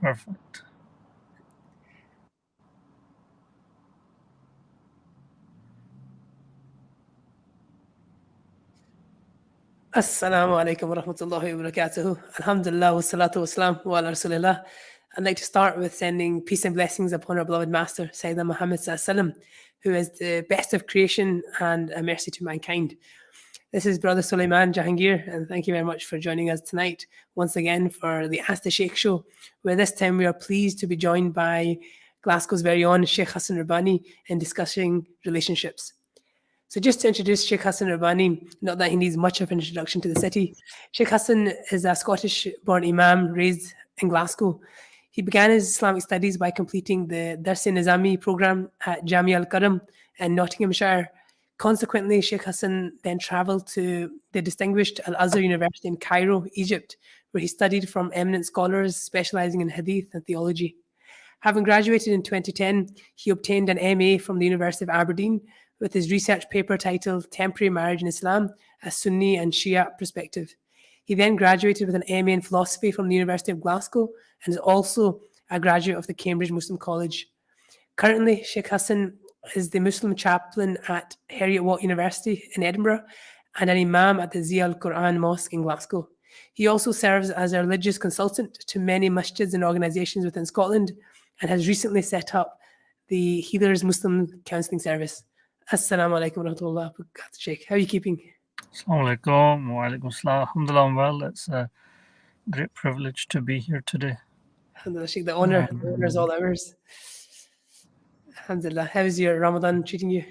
Perfect. Assalamu alaikum wa rahmatullahi wa barakatuhu. Alhamdulillah wa salatu wa salam wa ala rasulillah. I'd like to start with sending peace and blessings upon our beloved Master, Sayyidina Muhammad sallam, who is the best of creation and a mercy to mankind. This is Brother Sulaiman Jahangir, and thank you very much for joining us tonight once again for the Ask the Shaykh show, where this time we are pleased to be joined by Glasgow's very own Shaykh Hassan Rabbani in discussing relationships. So just to introduce Shaykh Hassan Rabbani, not that he needs much of an introduction to the city, Shaykh Hassan is a Scottish-born Imam raised in Glasgow. He began his Islamic studies by completing the Dars-e-Nizami programme at Jamia al-Karam in Nottinghamshire. Consequently, Shaykh Hassan then travelled to the distinguished Al-Azhar University in Cairo, Egypt, where he studied from eminent scholars specialising in hadith and theology. Having graduated in 2010, he obtained an MA from the University of Aberdeen with his research paper titled Temporary Marriage in Islam, a Sunni and Shia Perspective. He then graduated with an MA in Philosophy from the University of Glasgow and is also a graduate of the Cambridge Muslim College. Currently, Shaykh Hassan is the Muslim chaplain at Heriot-Watt University in Edinburgh and an Imam at the Zia al-Quran Mosque in Glasgow. He also serves as a religious consultant to many masjids and organisations within Scotland and has recently set up the Healers Muslim Counselling Service. Assalamu alaikum wa rahmatullahi wa barakatuh, Shaykh. How are you keeping? Assalamu alaikum wa alaikum salam. Alhamdulillah, I'm well. It's a great privilege to be here today. Alhamdulillah, Shaykh, the honour is all ours. Alhamdulillah. How's your Ramadan treating you?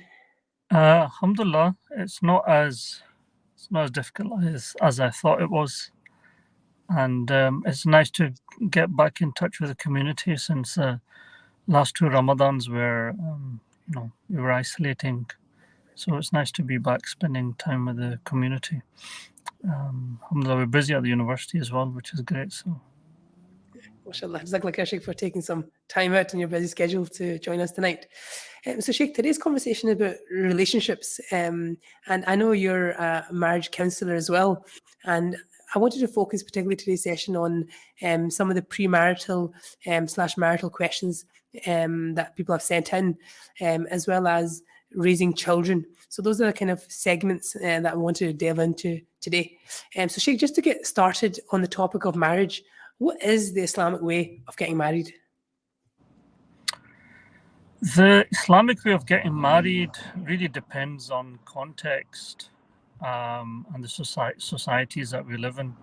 Alhamdulillah, it's not as difficult as I thought it was, and it's nice to get back in touch with the community since the last two Ramadans were we were isolating, so it's nice to be back spending time with the community. Alhamdulillah, we're busy at the university as well, which is great. So MashaAllah. Jazakallah Shaykh for taking some time out in your busy schedule to join us tonight. So Shaykh, today's conversation is about relationships, and I know you're a marriage counsellor as well, and I wanted to focus particularly today's session on some of the premarital / marital questions that people have sent in, as well as raising children. So those are the kind of segments that I wanted to delve into today. So Shaykh, just to get started on the topic of marriage, what is the Islamic way of getting married? the Islamic way of getting married really depends on context and the societies that we live in.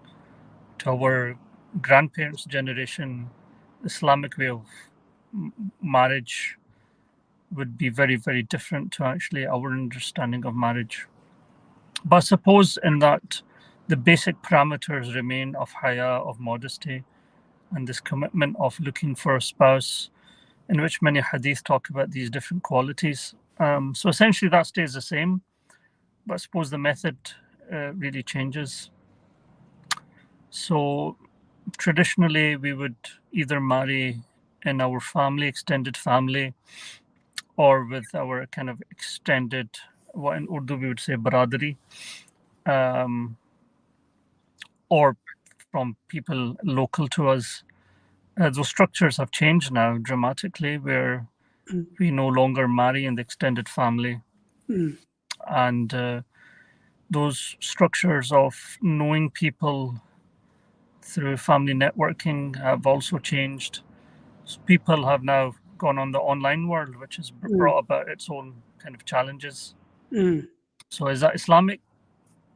To our grandparents' generation, the Islamic way of marriage would be very, very different to actually our understanding of marriage. But I suppose in that the basic parameters remain of haya, of modesty, and this commitment of looking for a spouse, in which many hadith talk about these different qualities. So essentially that stays the same, but I suppose the method really changes. So traditionally we would either marry in our family, extended family, or with our kind of extended, what in Urdu we would say baradari, or from people local to us. Those structures have changed now dramatically, where we no longer marry in the extended family. And those structures of knowing people through family networking have also changed. So people have now gone on the online world, which has brought about its own kind of challenges. So is that Islamic?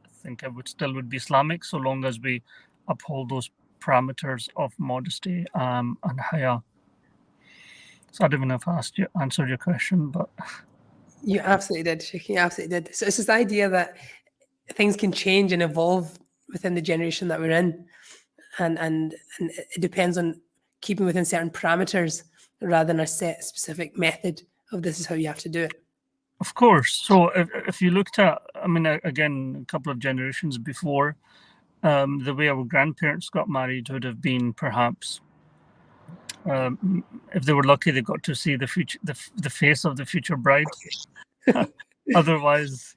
I think it would be Islamic, so long as we uphold those parameters of modesty and haya. So I don't know if I answered your question, but you absolutely did, Sheikh. You absolutely did. So it's this idea that things can change and evolve within the generation that we're in, and it depends on keeping within certain parameters rather than a set specific method of this is how you have to do it. Of course. So if you looked at, I mean, again, a couple of generations before, the way our grandparents got married would have been perhaps, if they were lucky, they got to see the face of the future bride. Otherwise,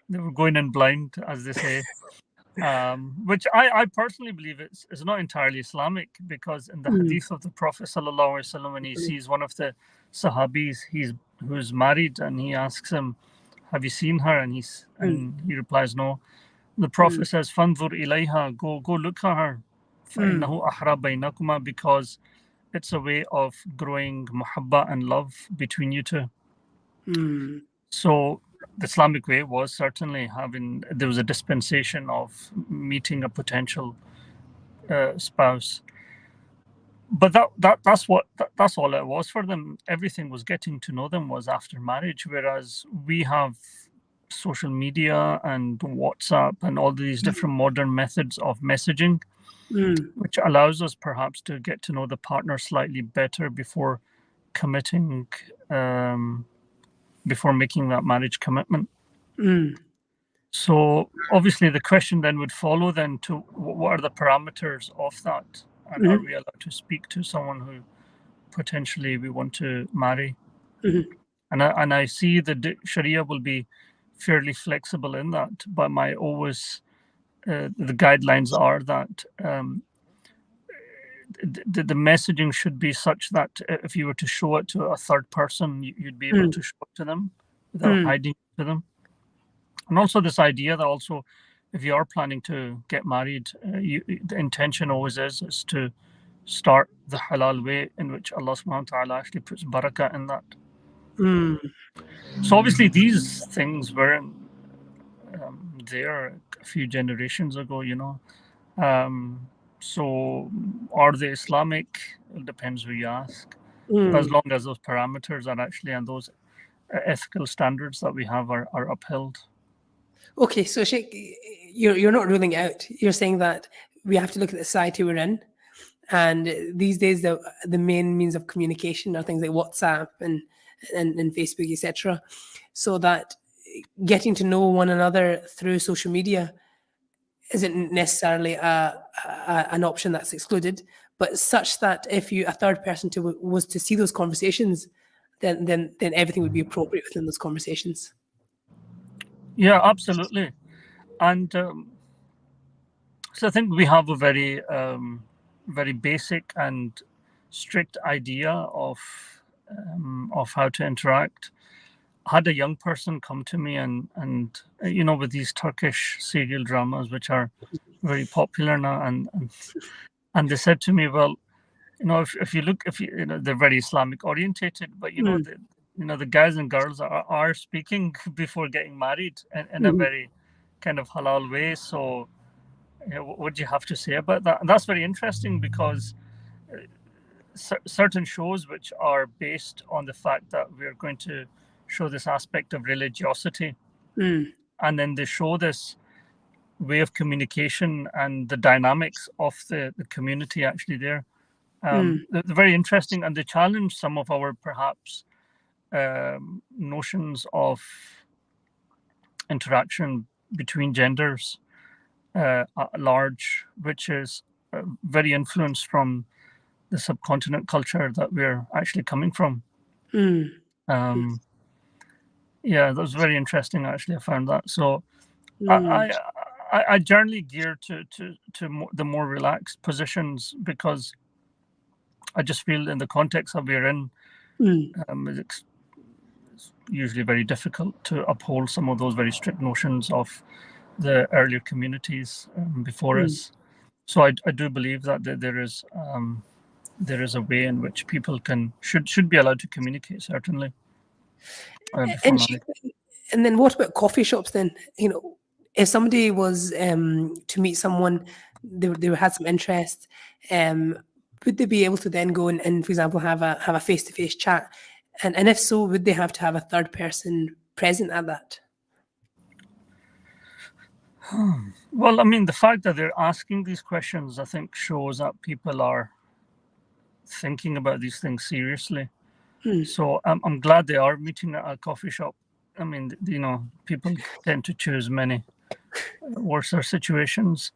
they were going in blind, as they say. which I personally believe is not entirely Islamic, because in the hadith of the Prophet sallallahu alaihi wasallam, when he sees one of the Sahabis who's married, and he asks him, "Have you seen her?" and he replies, "No." The Prophet says, "Fanzur ilayha, go look at her, فَإِنَّهُ أَحْرَى بَيْنَكُمَا," because it's a way of growing muhabba and love between you two. So the Islamic way was certainly there was a dispensation of meeting a potential spouse, but that's all it was for them. Everything was getting to know them was after marriage, whereas we have social media and WhatsApp and all these different modern methods of messaging, which allows us perhaps to get to know the partner slightly better before committing, before making that marriage commitment. So obviously the question then would follow then to what are the parameters of that, and are we allowed to speak to someone who potentially we want to marry? And I see the Sharia will be fairly flexible in that, but the guidelines are that the messaging should be such that if you were to show it to a third person, you'd be able to show it to them without hiding it to them. And also this idea that also, if you are planning to get married, the intention always is to start the halal way, in which Allah subhanahu wa ta'ala actually puts barakah in that. So obviously these things weren't there a few generations ago, so are they Islamic? It depends who you ask. But as long as those parameters are actually, and those ethical standards that we have are upheld. Okay, so Sheikh, you're not ruling out. You're saying that we have to look at the society we're in, and these days the main means of communication are things like WhatsApp and Facebook, etc. So that getting to know one another through social media isn't necessarily an option that's excluded, but such that if a third person was to see those conversations, then everything would be appropriate within those conversations. Yeah, absolutely. And so I think we have a very very basic and strict idea of how to interact. I had a young person come to me and with these Turkish serial dramas, which are very popular now, and they said to me, well, if you look, they're very Islamic orientated, but the guys and girls are speaking before getting married in a very kind of halal way. So what do you have to say about that? And that's very interesting, because certain shows which are based on the fact that we're going to show this aspect of religiosity, and then they show this way of communication and the dynamics of the community actually there. They're very interesting, and they challenge some of our perhaps notions of interaction between genders at large, which is very influenced from the subcontinent culture that we're actually coming from. Yeah, that was very interesting. Actually, I found that. So I generally gear to the more relaxed positions, because I just feel in the context that we're in, it's usually very difficult to uphold some of those very strict notions of the earlier communities before us. So I do believe that there is a way in which people should be allowed to communicate, certainly. And then what about coffee shops then? If somebody was to meet someone, they had some interest, would they be able to then go and for example, have a face-to-face chat? And if so, would they have to have a third person present at that? Well, I mean, the fact that they're asking these questions, I think, shows that people are thinking about these things seriously. So I'm glad they are meeting at a coffee shop. I mean, people tend to choose many worse situations.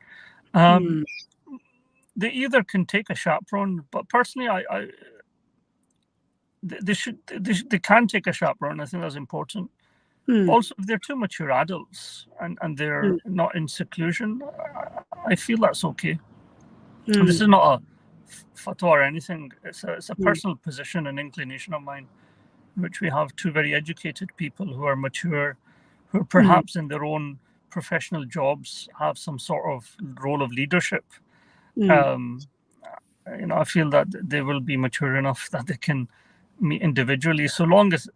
They either can take a chaperone, but personally, they can take a chaperone. I think that's important. Also, if they're too mature adults and they're not in seclusion, I feel that's okay. And this is not a fatwa or anything. It's a personal position and inclination of mine, in which we have two very educated people who are mature, who perhaps in their own professional jobs have some sort of role of leadership. Um, I feel that they will be mature enough that they can meet individually, so long as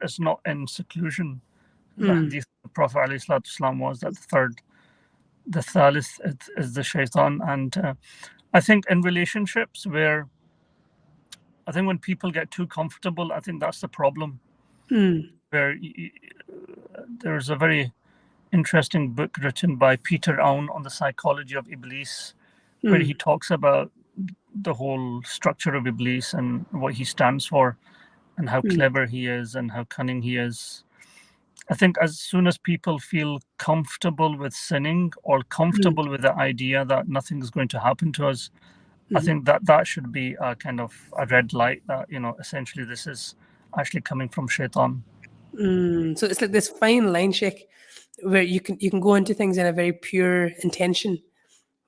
it's not in seclusion. The hadith of the Prophet ﷺ was that the thalith is the shaitan, and I think in relationships where I think when people get too comfortable, I think that's the problem. Where there's a very interesting book written by Peter Aun on the psychology of Iblis, where he talks about the whole structure of Iblis and what he stands for, and how clever he is and how cunning he is. I think as soon as people feel comfortable with sinning or comfortable with the idea that nothing is going to happen to us, I think that should be a kind of a red light that, essentially this is actually coming from shaitan. So it's like this fine line, Sheikh, where you can go into things in a very pure intention,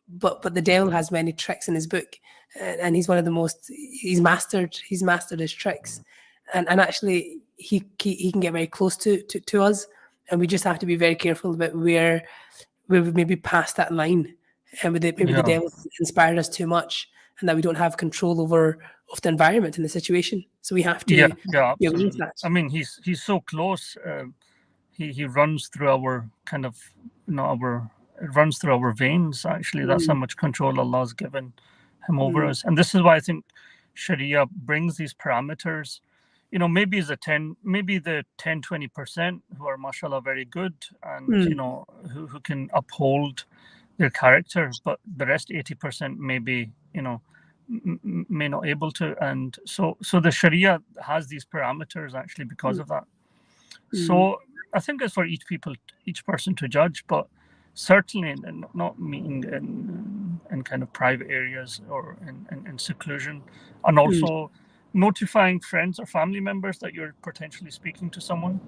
but the devil has many tricks in his book, and he's one of the most he's mastered his tricks, and actually he can get very close to us, and we just have to be very careful about where we maybe past that line, and maybe the Yeah. devil inspired us too much, and that we don't have control over of the environment and the situation. So we have Yeah, to yeah, be aware of absolutely. that. I mean, he's so close. He runs through our kind of, our it runs through our veins. Actually, that's how much control Allah's given him over us. And this is why I think Sharia brings these parameters. Maybe the 10-20% who are mashallah very good, and who can uphold their character, but the rest 80% maybe may not able to, and so the Sharia has these parameters actually because of that. So I think it's for each person to judge, but certainly not meeting in kind of private areas or in seclusion, and also notifying friends or family members that you're potentially speaking to someone.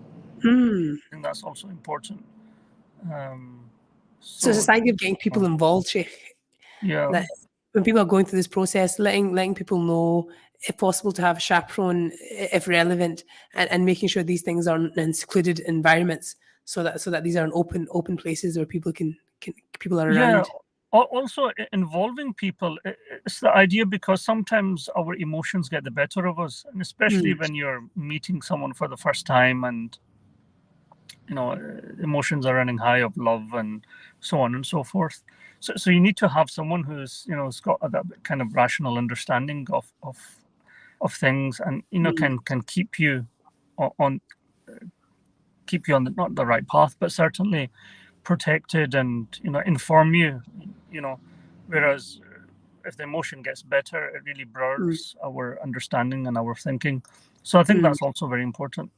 I think that's also important. So it's So this idea of getting people involved, Sheikh. yeah, That when people are going through this process, letting people know, if possible, to have a chaperone, if relevant, and making sure these things are in secluded environments, so that these are in open places where people are yeah. around. Also involving people, it's the idea, because sometimes our emotions get the better of us, and especially when you're meeting someone for the first time, and emotions are running high of love and so on and so forth. So you need to have someone who's has got that kind of rational understanding of things, and can keep you on keep you on not the right path, but certainly protected, and inform you. you know Whereas if the emotion gets better, it really blurs our understanding and our thinking. So I think that's also very important.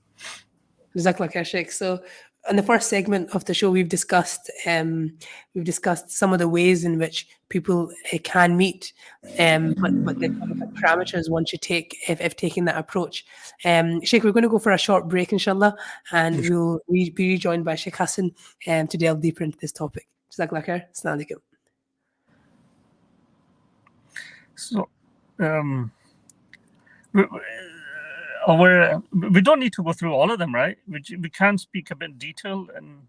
Exactly, like Sheikh. So, in the first segment of the show, we've discussed some of the ways in which people can meet, but the parameters one should take if taking that approach. Sheikh, we're going to go for a short break, inshallah, and we'll be rejoined by Sheikh Hassan to delve deeper into this topic. Jazakallah khair. Assalamu alaikum. So um, we, we don't need to go through all of them, right? We can speak a bit detail and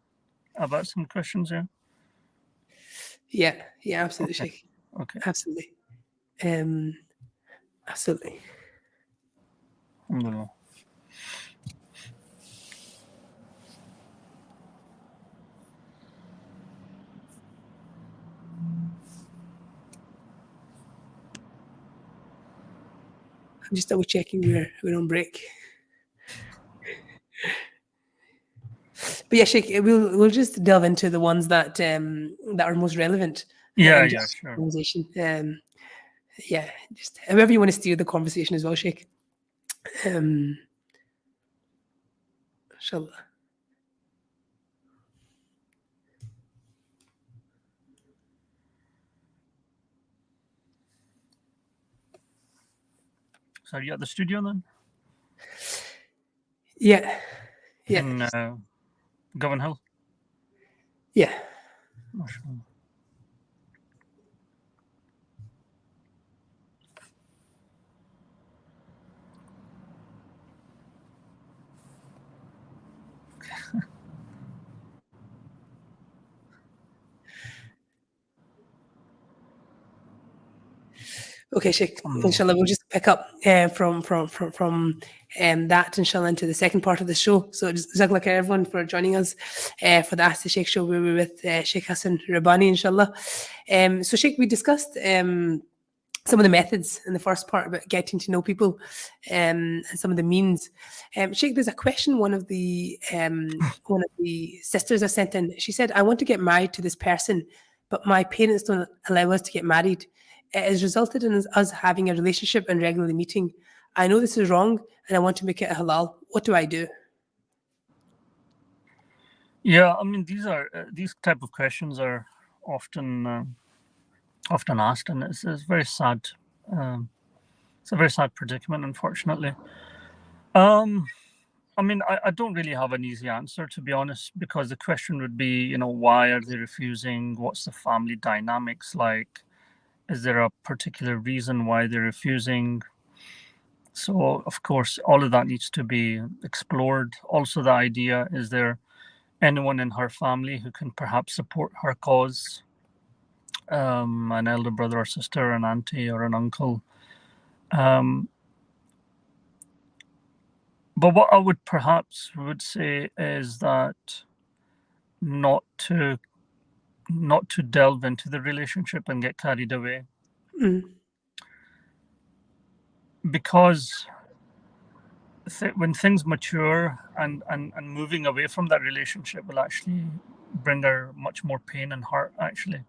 about some questions here. Yeah, absolutely, Okay. Sheikh. Okay. Absolutely. Absolutely. Alhamdulillah. I'm just double checking we're on break. But yeah, Sheikh, we'll just delve into the ones that are most relevant Yeah, and yeah, just sure. conversation. Yeah, just however you want to steer the conversation as well, Sheikh. Inshallah. So are you at the studio then? Yeah, Yeah. in Govan Hill. Yeah. MashaAllah. Okay, Sheikh. Alhamdulillah. Inshallah, we'll just pick up from that, inshallah, into the second part of the show. So, Jazakallah khair, everyone, for joining us for the Ask the Sheikh show, where we're with Sheikh Hassan Rabbani, inshallah. So, Sheikh, we discussed some of the methods in the first part about getting to know people and some of the means. Sheikh, there's a question one of the sisters has sent in. She said, "I want to get married to this person, but my parents don't allow us to get married. It has resulted in us having a relationship and regularly meeting. I know this is wrong, and I want to make it a halal. What do I do?" Yeah, I mean, these type of questions are often asked, and it's very sad. Um, it's a very sad predicament, unfortunately. Um, I mean, I don't really have an easy answer, to be honest, because the question would be, why are they refusing? What's the family dynamics like? Is there a particular reason why they're refusing? So, of course, all of that needs to be explored. Also, the idea, is there anyone in her family who can perhaps support her cause? An elder brother or sister, an auntie or an uncle. Um, but what I would perhaps would say is that not to not to delve into the relationship and get carried away, Mm, because when things mature, and moving away from that relationship will actually bring her much more pain and hurt, actually,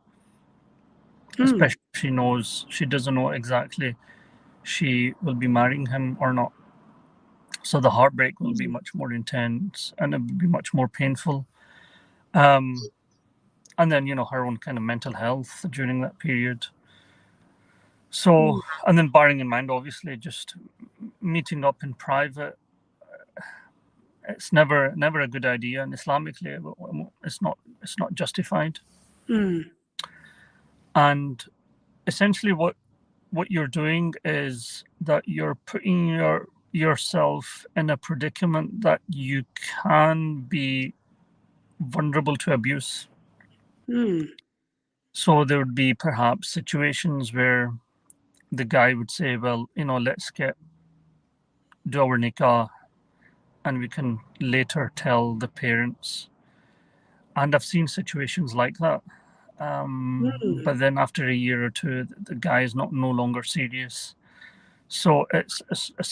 mm, especially if she doesn't know exactly she will be marrying him or not. So the heartbreak will be much more intense, and it will be much more painful. um, and then her own kind of mental health during that period. So, mm, and then bearing in mind, obviously, just meeting up in private, it's never a good idea, and Islamically, it's not justified. mm, And essentially, what you're doing is that you're putting yourself in a predicament that you can be vulnerable to abuse. mm, So there would be perhaps situations where the guy would say, well, let's do our nikah, and we can later tell the parents. And I've seen situations like that. mm, But then after a year or two, the guy is no longer serious. So it's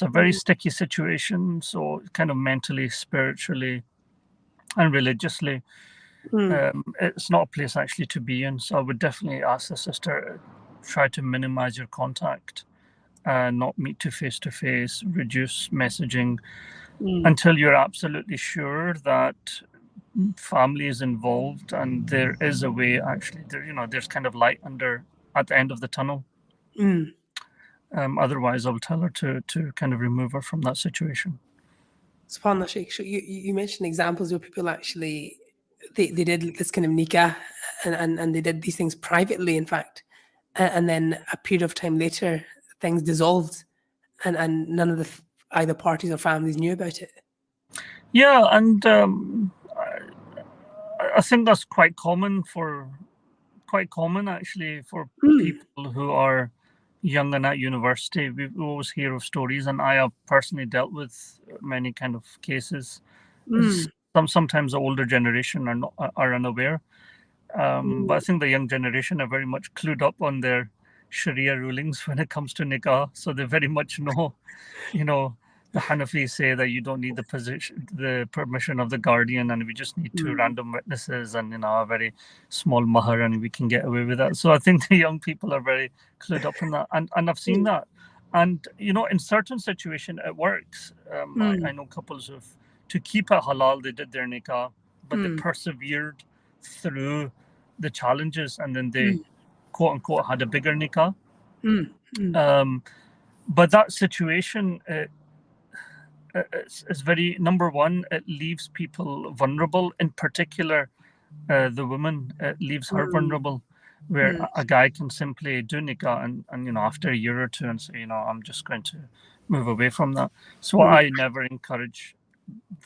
a very mm, sticky situation. So kind of mentally, spiritually, and religiously, mm, it's not a place actually to be in. So I would definitely ask the sister, try to minimize your contact, not meet to face, reduce messaging mm, until you're absolutely sure that family is involved and there is a way, actually, there's kind of light at the end of the tunnel. mm. Otherwise, I'll tell her to kind of remove her from that situation. SubhanAllah, Sheikh. So you mentioned examples where people actually they did this kind of nikah and they did these things privately, in fact, and then a period of time later, things dissolved, and none of either parties or families knew about it. Yeah, and I think that's quite common actually, for Mm, people who are young and at university. We always hear of stories, and I have personally dealt with many kind of cases. mm, Sometimes the older generation are unaware, but I mm, think the young generation are very much clued up on their Sharia rulings when it comes to nikah, so they very much know. you know, the Hanafis say that you don't need the permission of the guardian, and we just need two mm, random witnesses and a very small mahar, and we can get away with that. So I think the young people are very clued up on that, and I've seen mm, that, and in certain situation it works. I mm, know couples to keep it halal, they did their nikah, but they mm, persevered through the challenges, and then they mm, quote unquote had a bigger nikah. mm, mm, Um, but that situation, it's very, number one, it leaves people vulnerable. In particular, the woman, it leaves her Mm, vulnerable, where mm, a guy can simply do nikah and after a year or two and say, I'm just going to move away from that. So mm, I never encourage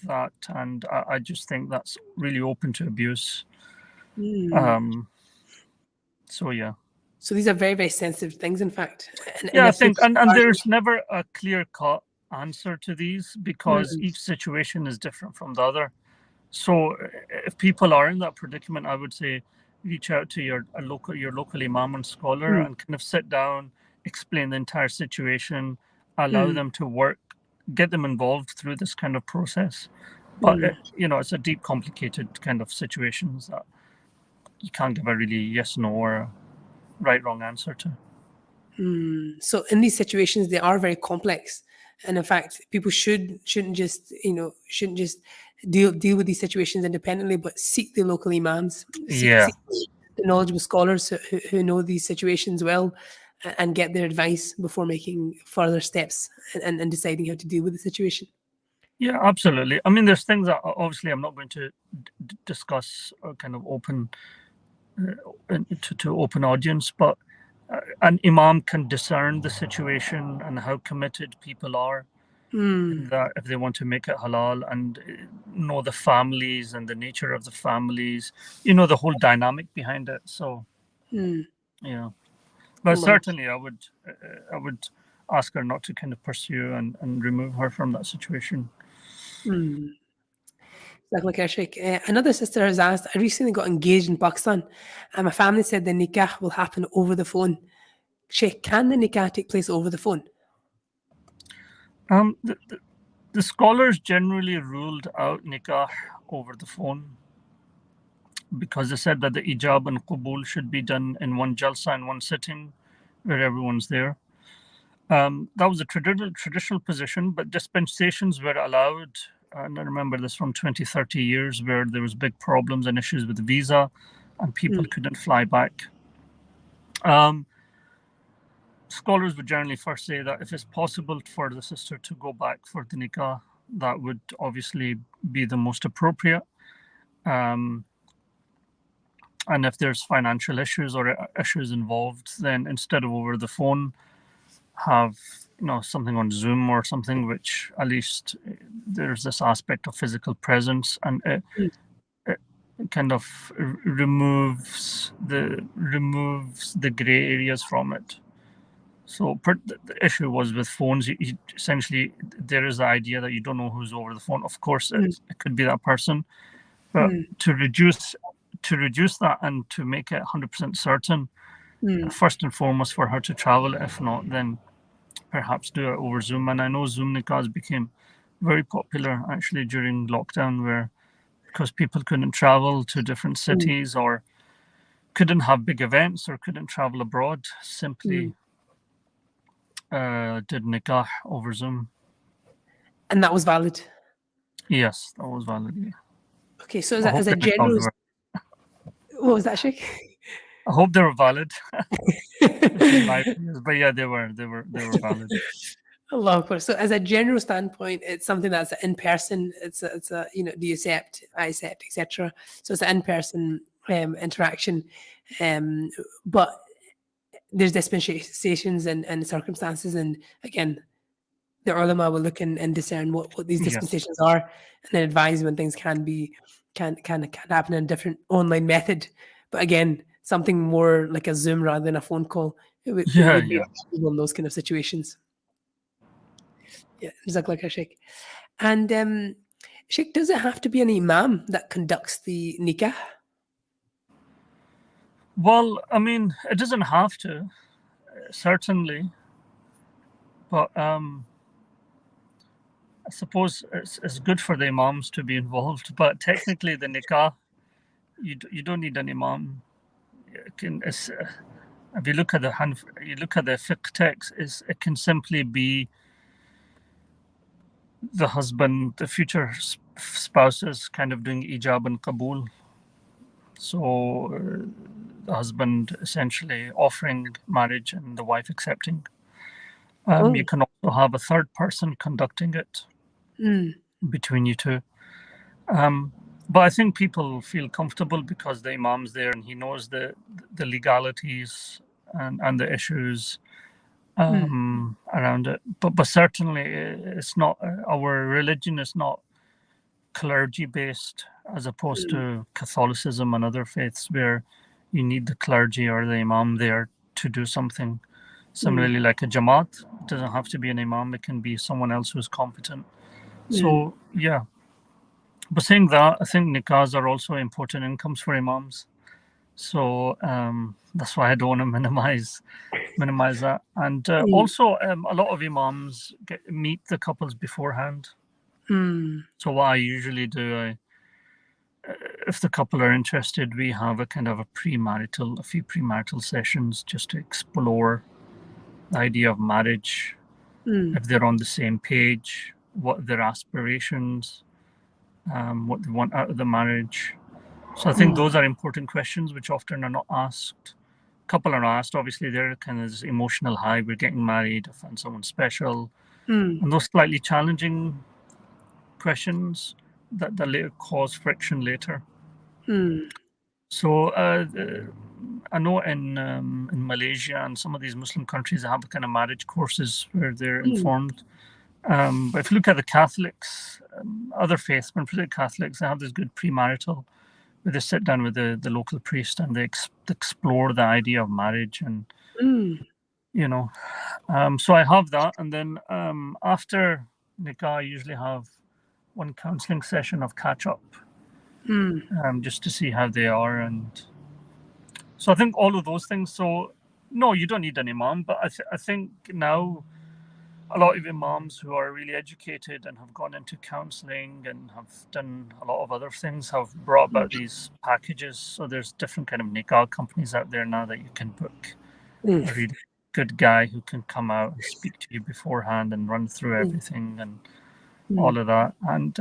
that, and I just think that's really open to abuse. mm. Um, so yeah. So these are very, very sensitive things, in fact. And Yeah, I if think, people and are, there's never a clear cut answer to these because mm, each situation is different from the other. So if people are in that predicament, I would say reach out to your local imam and scholar mm, and kind of sit down, explain the entire situation, allow mm, them to work, get them involved through this kind of process. But mm, it's a deep, complicated kind of situations that you can't give a really yes, no, or a right, wrong answer to. so in these situations, they are very complex. And in fact, people shouldn't just deal with these situations independently, but seek the local imams, Yeah. seek the knowledgeable scholars who know these situations well, and get their advice before making further steps and deciding how to deal with the situation. Yeah, absolutely. I mean, there's things that obviously I'm not going to discuss kind of open to open audience, but an imam can discern the situation and how committed people are, Mm, and that if they want to make it halal and know the families and the nature of the families, the whole dynamic behind it. So mm, yeah, but Allah. certainly I would ask her not to kind of pursue and remove her from that situation. Mm. Like Sheikh. Another sister has asked, I recently got engaged in Pakistan and my family said the nikah will happen over the phone. Sheikh, can the nikah take place over the phone? The scholars generally ruled out nikah over the phone because they said that the ijab and qabul should be done in one jalsa, in one sitting, where everyone's there. That was a traditional position, but dispensations were allowed. And I remember this from 20, 30 years where there was big problems and issues with the visa and people Mm, couldn't fly back. Um, Scholars would generally first say that if it's possible for the sister to go back for the nikah, that would obviously be the most appropriate. Um, and if there's financial issues or issues involved, then instead of over the phone, have something on Zoom or something, which at least there's this aspect of physical presence, and mm, it kind of removes the gray areas from it. So the issue was with phones. Essentially, there is the idea that you don't know who's over the phone. Of course, mm, it could be that person, but mm, to reduce that and to make it 100% certain, mm. first and foremost for her to travel. If not, then perhaps do it over Zoom. And I know Zoom nikahs became very popular actually during lockdown, where because people couldn't travel to different Mm, cities or couldn't have big events or couldn't travel abroad, mm. simply did nikah over Zoom. And that was valid. Yes, that was valid. Yeah. Okay, so I hope as a the nikahs general, were. what was that, Sheikh? I hope they were valid. This is my opinions, but yeah, they were valid. Allah Akbar. So as a general standpoint, it's something that's in person. It's a do you accept, I accept, etc. So it's an in-person interaction. Um, but there's dispensations and circumstances, and again, the ulama will look and discern what these Yes. dispensations are, and then advise when things can happen in a different online method. But again, something more like a Zoom rather than a phone call, Yeah, would be yeah. advisable in those kind of situations. Yeah, Jazakallah Sheikh. And Sheikh, does it have to be an imam that conducts the nikah? Well, I mean, it doesn't have to, certainly, but I suppose it's good for the imams to be involved. But technically, the nikah, you don't need an imam. If you look at the fiqh text, it can simply be the husband, the future spouses, kind of doing ijab and qabul. So the husband essentially offering marriage and the wife accepting. You Oh, can also have a third person conducting it. between you two. But I think people feel comfortable because the imam's there and he knows the legalities and the issues around it. But certainly it's not, our religion is not clergy based as opposed to Catholicism and other faiths where you need the clergy or the imam there to do something. Similarly, like a Jamaat, it doesn't have to be an imam, it can be someone else who's competent. So, yeah. But saying that, I think nikahs are also important incomes for imams. So that's why I don't want to minimize that. And also, a lot of imams meet the couples beforehand. So what I usually do, if the couple are interested, we have a kind of a few premarital sessions just to explore the idea of marriage, if they're on the same page, what their aspirations, what they want out of the marriage. So I think those are important questions which often are not asked. Couple are asked, obviously they're kind of this emotional high, we're getting married, I found someone special. And those slightly challenging questions that later cause friction later. So I know in Malaysia and some of these Muslim countries, they have kind of marriage courses where they're informed. But if you look at the Catholics, other faiths, but particularly Catholics, they have this good premarital where they sit down with the local priest and they explore the idea of marriage and, you know. So I have that. And then after nikah, I usually have one counseling session of catch up, just to see how they are. And so I think all of those things. So no, you don't need an imam, but I think now a lot of imams who are really educated and have gone into counseling and have done a lot of other things have brought about these packages. So there's different kind of nikah companies out there now that you can book a really good guy who can come out and speak to you beforehand and run through everything and all of that. And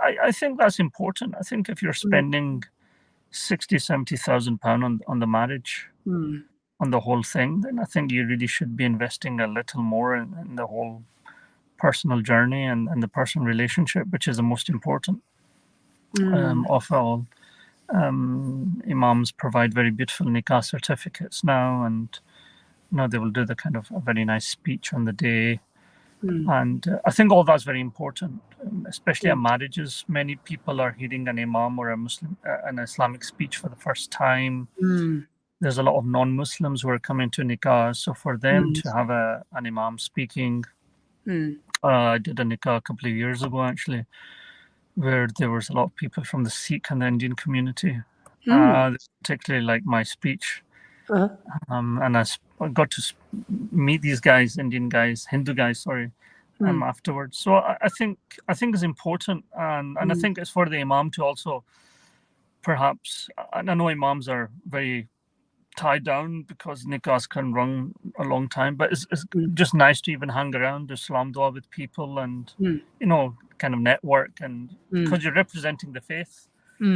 I think that's important. I think if you're spending 60,000-70,000 pounds on the marriage, on the whole thing, then I think you really should be investing a little more in the whole personal journey and the personal relationship, which is the most important of all. Imams provide very beautiful nikah certificates now, and they will do the kind of a very nice speech on the day. And I think all that's very important, especially at marriages. Many people are hearing an imam or an Islamic speech for the first time. There's a lot of non-Muslims who are coming to nikah. So for them to have an imam speaking, I did a nikah a couple of years ago, actually, where there was a lot of people from the Sikh and the Indian community. Particularly like my speech. And I got to meet these guys, Indian guys, Hindu guys, sorry, afterwards. So I think it's important, and I think it's for the imam to also perhaps. And I know imams are very tied down because nikahs can run a long time, but it's just nice to even hang around, do salam dua with people, and kind of network, and because you're representing the faith.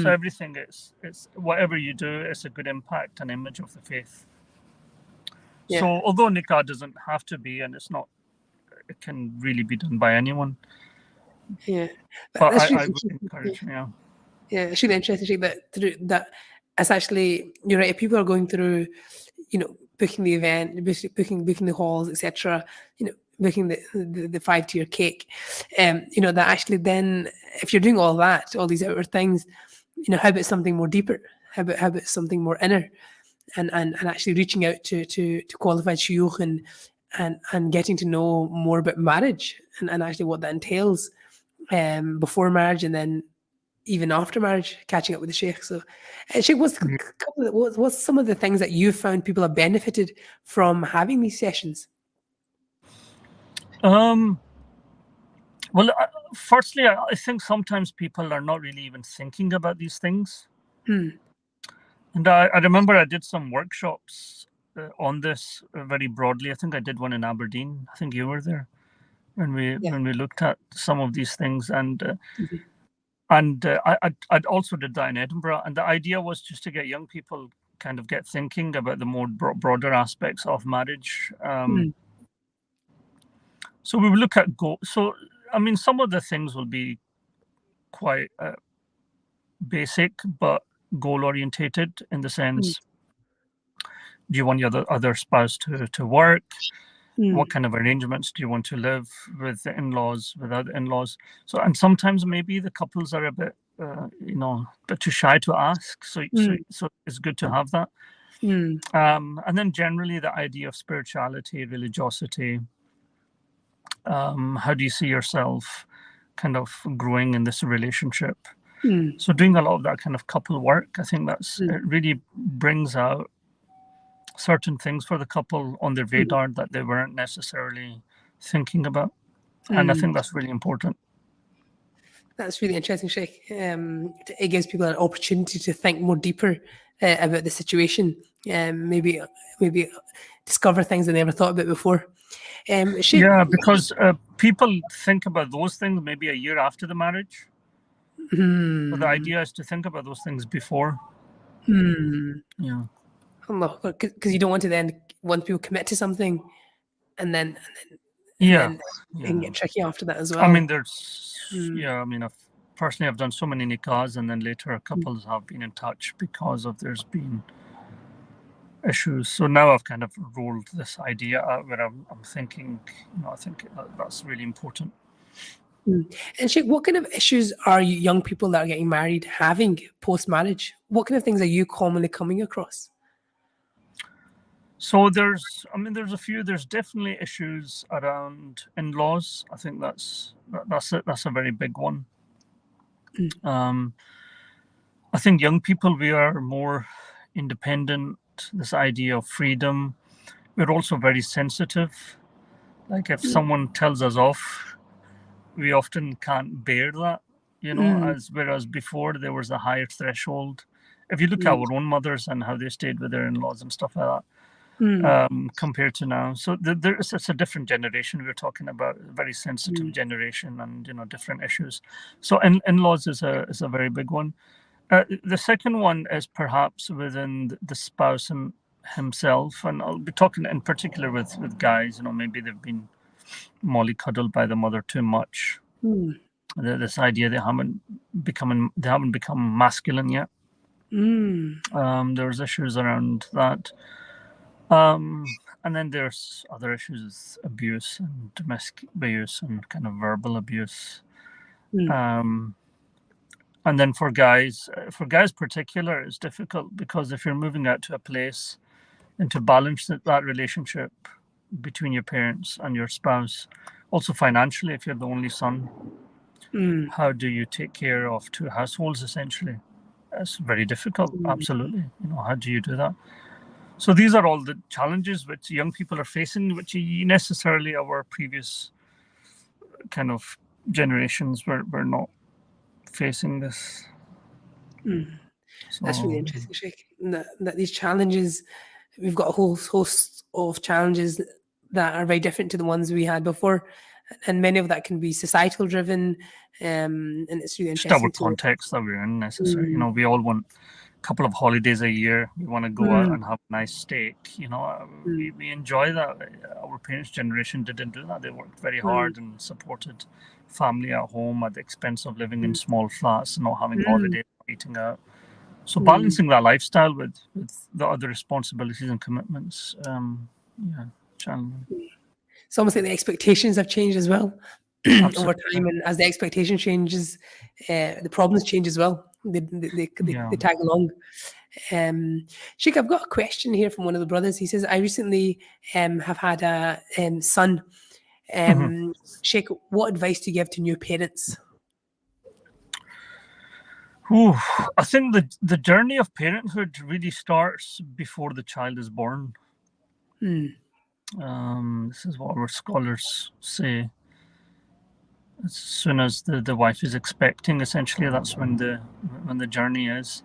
So everything is whatever you do, it's a good impact and image of the faith. Yeah. So although nikah doesn't have to be, and it can really be done by anyone. Yeah. But That's I really would encourage, yeah, it's really interesting Sheikh, that through that it's actually, you're right, if people are going through, booking the event, booking the halls, etc., booking the 5-tier cake, that actually then, if you're doing all that, all these outer things, how about something more deeper? How about something more inner? And actually reaching out to qualified shuyukh and getting to know more about marriage and actually what that entails before marriage and then even after marriage, catching up with the sheikh. So, sheikh, what's some of the things that you've found people have benefited from having these sessions? Well, firstly, I think sometimes people are not really even thinking about these things. And I remember I did some workshops on this very broadly. I think I did one in Aberdeen. I think you were there when we looked at some of these things, and I'd also did that in Edinburgh. And the idea was just to get young people kind of get thinking about the more broader aspects of marriage. So we would look at So I mean, some of the things will be quite basic, but goal orientated in the mm, sense, do you want your other spouse to work? mm, What kind of arrangements do you want to live with the in-laws, without the in-laws? So, and sometimes maybe the couples are a bit, a bit too shy to ask. So it's good to have that. mm, And then generally the idea of spirituality, religiosity. How do you see yourself kind of growing in this relationship? mm, So doing a lot of that kind of couple work, I think mm, it really brings out certain things for the couple on their mm, radar that they weren't necessarily thinking about. And I mm. think that's really important. That's really interesting, Sheikh. It gives people an opportunity to think more deeper about the situation, maybe discover things they never thought about before. Sheikh, Yeah, because people think about those things maybe a year after the marriage. But the hmm, idea is to think about those things before. hmm. Yeah. Allah, because you don't want to then once people commit to something, and then and Yeah. then it can Yeah. get tricky after that as I mean, well. Mm, I mean, personally, I've done so many nikahs, and then later couples have been in touch because of there's been issues. So now I've kind of rolled this idea out where I'm thinking, I think that's really important. mm. And Sheikh, what kind of issues are you young people that are getting married having post marriage? What kind of things are you commonly coming across? So there's a few. There's definitely issues around in-laws. I think that's a very big one. Mm, Um, I think young people, we are more independent. This idea of freedom. We're also very sensitive. Like if mm, someone tells us off, we often can't bear that. mm, As whereas before there was a higher threshold. If you look at mm, our own mothers and how they stayed with their in-laws and stuff like that, mm, compared to now. So it's a different generation we're talking about, a very sensitive mm, generation, and different issues. So in-laws is a very big one. The second one is perhaps within the spouse and himself, and I'll be talking in particular with guys. Maybe they've been mollycoddled by the mother too much. mm, This idea they haven't become masculine yet. mm, There's issues around that. And then there's other issues, abuse and domestic abuse and kind of verbal abuse. mm, Um, and then for guys particular, it's difficult because if you're moving out to a place and to balance that relationship between your parents and your spouse, also financially, if you're the only son, mm, how do you take care of two households essentially? It's very difficult, mm, absolutely. How do you do that? So these are all the challenges which young people are facing, which necessarily our previous kind of generations were not facing this. mm. That's really So interesting, Sheikh. That these challenges, we've got a whole host of challenges that are very different to the ones we had before, and many of that can be societal driven, and it's really just our interesting to. context that we're in necessary. Mm, We all want a couple of holidays a year. We want to go out mm, and have a nice steak. mm, We enjoy that. Our parents' generation didn't do that. They worked very mm, hard and supported family at home at the expense of living in mm, small flats and not having mm, holidays, eating out. So mm. balancing that lifestyle with the other responsibilities and commitments, yeah, challenging. It's almost like the expectations have changed as well over Absolutely. time, and as the expectation changes, the problems change as well. They Yeah. tag along. Sheikh, I've got a question here from one of the brothers. He says, I recently have had a son. Mhm. Sheikh, what advice do you give to new parents? Ooh, I think the journey of parenthood really starts before the child is born. Mm, This is what our scholars say. As soon as the wife is expecting, essentially, that's when the journey is.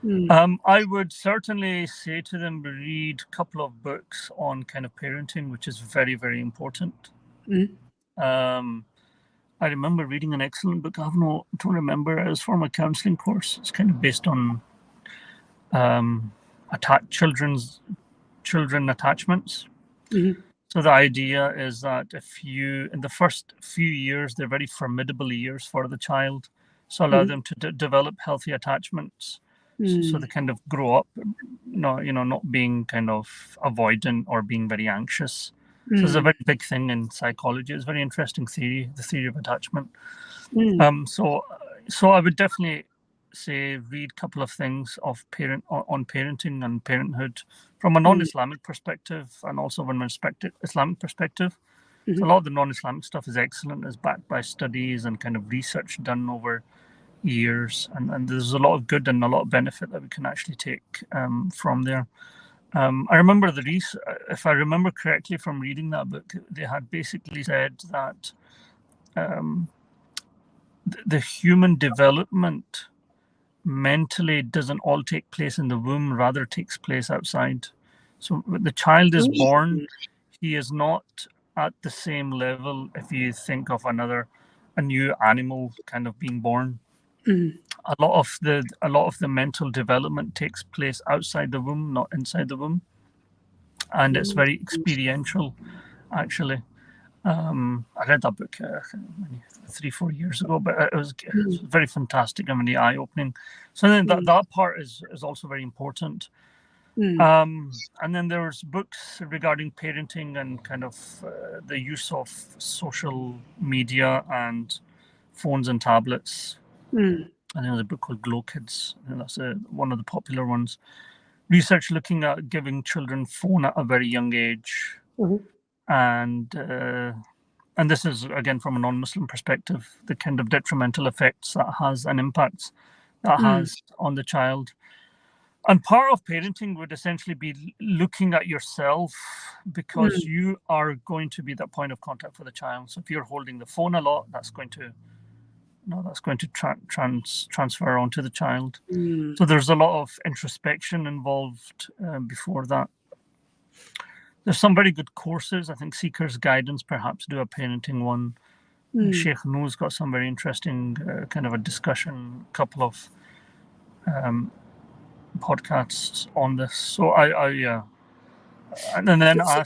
mm, I would certainly say to them, read a couple of books on kind of parenting, which is very, very important. mm, Um, I remember reading an excellent book. Don't remember. It was from a counselling course. It's kind of based on um, children attachments. mm, So the idea is that if you, in the first few years, they're very formidable years for the child. So allow Mm, them to develop healthy attachments. So they mm, kind of grow up, not being kind of avoidant or being very anxious. So it's a mm, very big thing in psychology. It's a very interesting theory, the theory of attachment. mm, So I would definitely say read a couple of things of on parenting and parenthood from a mm, non-Islamic perspective and also from an Islamic perspective. So a mhm, lot of the non-Islamic stuff is excellent, is backed by studies and kind of research done over years, and there's a lot of good and a lot of benefit that we can actually take from there. I remember if I remember correctly from reading that book, they had basically said that um, the human development mentally doesn't all take place in the womb, rather takes place outside. So when the child is born, mm, he is not at the same level if you think of a new animal kind of being born. mm, A lot of the mental development takes place outside the womb, not inside the womb, and it's mm, very experiential actually. I read that book 3-4 years ago, but it was mm, very fantastic and really eye opening. So then that mm, that part is also very important. mm, And then there's books regarding parenting and kind of the use of social media and phones and tablets. mm, I think there's a book called Glow Kids. I think that's one of the popular ones. Research looking at giving children phone at a very young age, mhm, and uh, and this is again from a non-Muslim perspective, the kind of detrimental effects that has and impacts that mm, has on the child. And part of parenting would essentially be looking at yourself because mm, you are going to be that point of contact for the child. So if you're holding the phone a lot, that's going to no, that's going to transfer onto the child. mm, So there's a lot of introspection involved before that. There's some very good courses. I think Seeker's Guidance perhaps do a parenting one. mm. Shaykh Noor's got some very interesting kind of a discussion, couple of um, podcasts on this. So I yeah, and then So,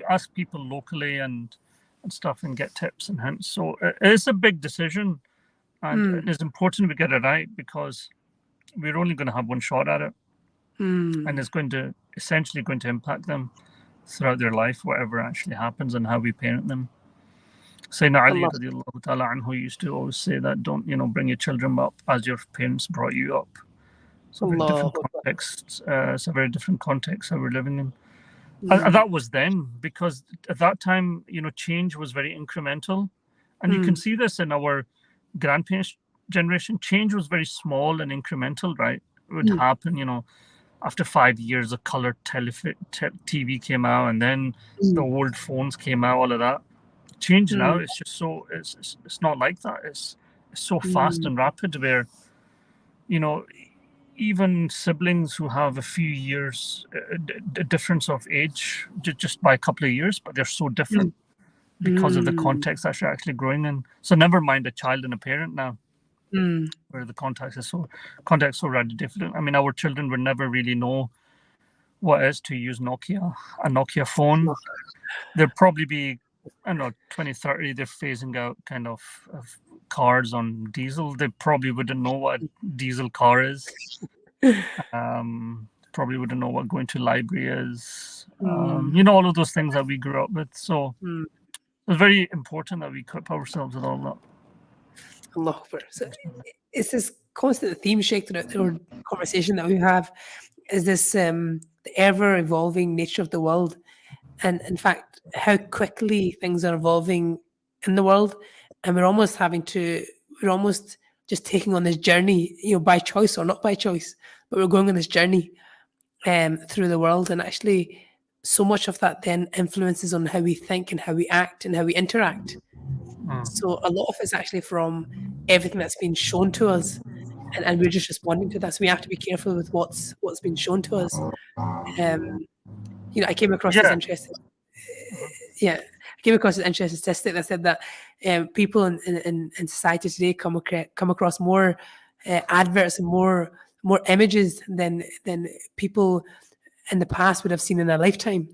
ask people locally and stuff and get tips and hints. So it's a big decision, and mm, it's important we get it right because we're only going to have one shot at it, and mm. it's essentially going to impact them throughout their life, whatever actually happens and how we parent them. Sayyidina Ali Allah, radiallahu ta'ala anhu used to always say that don't, bring your children up as your parents brought you up. So very Allah, different context. It's a very different context that we're living in. And mm, that was then, because at that time, change was very incremental. And you can mm, see this in our grandparents' generation. Change was very small and incremental, right? It would mm, happen, after 5 years, a color TV came out, and then the mm, old phones came out, all of that. Change now mm, is just it's not like that. It's so fast mm, and rapid where, you know, even siblings who have a few years difference of age just by a couple of years, but they're so mm, different because of the mm, context that you're actually growing in. So never mind a child and a parent now, mm. where the context is so radically different. I mean, our children would never really know what it is to use a Nokia phone. There'd probably be, I don't know, 2030, they're phasing out kind of cars on diesel. They probably wouldn't know what a diesel car is. Probably wouldn't know what going to library is. Mm, All of those things that we grew up with. So mm. it's very important that we equip ourselves with all that. Allah Akbar. So it's this constant theme, Sheikh, throughout our conversation that we have is this the ever evolving nature of the world, and in fact, how quickly things are evolving in the world, and we're almost just taking on this journey, by choice or not by choice, but we're going on this journey through the world, and actually, so much of that then influences on how we think and how we act and how we interact. Mm. So a lot of it's actually from everything that's been shown to us, and we're just responding to that. So we have to be careful with what's been shown to us. Um, I came across this Yeah. interesting, Mhm. yeah, I came across this interesting statistic that said that people in society today come across more adverts and more images than people in the past would have seen in a lifetime.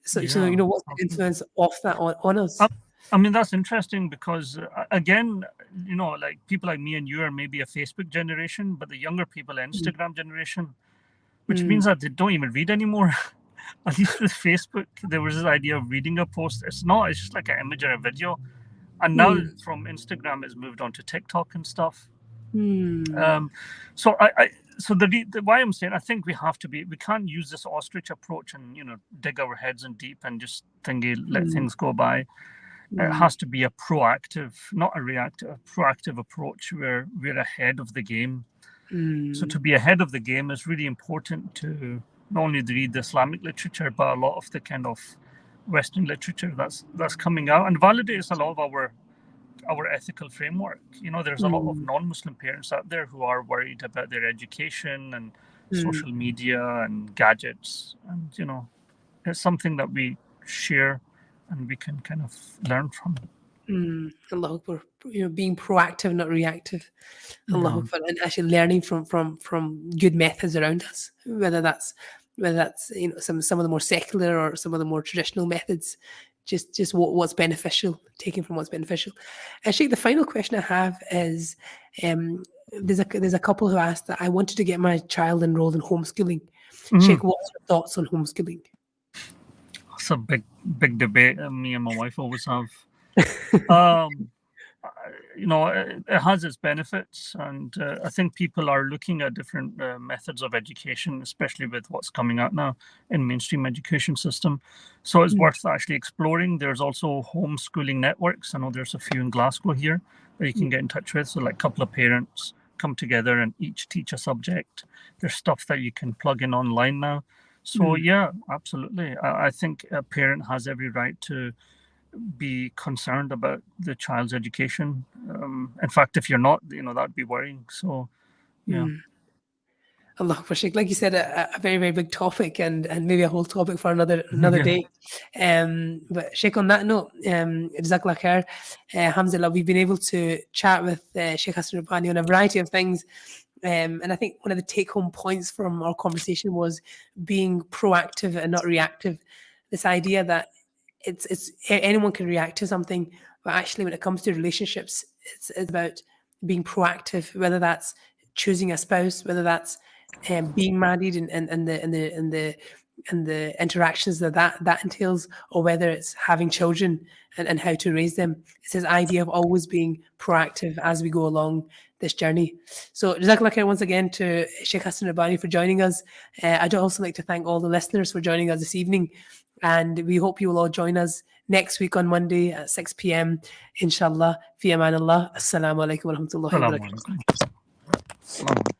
So, Yeah, what's the absolutely. influence of that on us? I mean, that's interesting because, again, like people like me and you are maybe a Facebook generation, but the younger people, are Mm, Instagram generation, which means mm, that they don't even read anymore. At least with Facebook, there was this idea of reading a post. It's not, it's just like an image or a video. And now mm, from Instagram, it's moved on to TikTok and stuff. mm, Um, so so the why I'm saying I think we can't use this ostrich approach and dig our heads in deep and just thingy let mm, things go by. It mm, has to be a proactive, not a reactive, a proactive approach where we're ahead of the game. So mm, to be ahead of the game is really important to not only read the Islamic literature but a lot of the kind of Western literature that's coming out and validates a lot of our ethical framework. There's a lot of mm, non-Muslim parents out there who are worried about their education and mm, social media and gadgets, and it's something that we share and we can kind of learn from. Allah Akbar. Being proactive, not reactive. Allah Yeah. Akbar. And actually learning from good methods around us, whether that's some of the more secular or some of the more traditional methods. Just what's beneficial, taking from what's beneficial. And Sheikh, the final question I have is, there's a couple who asked that I wanted to get my child enrolled in homeschooling. Mhm. Sheikh, what's your thoughts on homeschooling? It's a big debate me and my wife always have. Um, it has its benefits, and I think people are looking at different methods of education, especially with what's coming out now in mainstream education system. So it's Mm, worth actually exploring. There's also homeschooling networks. I know there's a few in Glasgow here that you can mm, get in touch with. So like a couple of parents come together and each teach a subject. There's stuff that you can plug in online now. So mm, yeah, absolutely. I think a parent has every right to be concerned about the child's education. In fact, if you're not, that'd be worrying. So, yeah. mm. Allah Akbar, Sheikh. Like you said, a very, very big topic and maybe a whole topic for another Yeah. day. But Sheikh, on that note, Jazakallah khair. Alhamdulillah, we've been able to chat with Sheikh Hassan Rabbani on a variety of things. And I think one of the take home points from our conversation was being proactive and not reactive. This idea that anyone can react to something, but actually when it comes to relationships, it's about being proactive, whether that's choosing a spouse, whether that's being married and the interactions that entails, or whether it's having children and how to raise them. It's this idea of always being proactive as we go along this journey. So Jazakallah khair once again to Sheikh Hassan Rabbani for joining us. I'd also like to thank all the listeners for joining us this evening. And we hope you will all join us next week on Monday at 6 p.m. Inshallah. Fi aman Allah. Assalamu alaikum wa rahmatullahi wa Assalamu barakatuh. alaikum.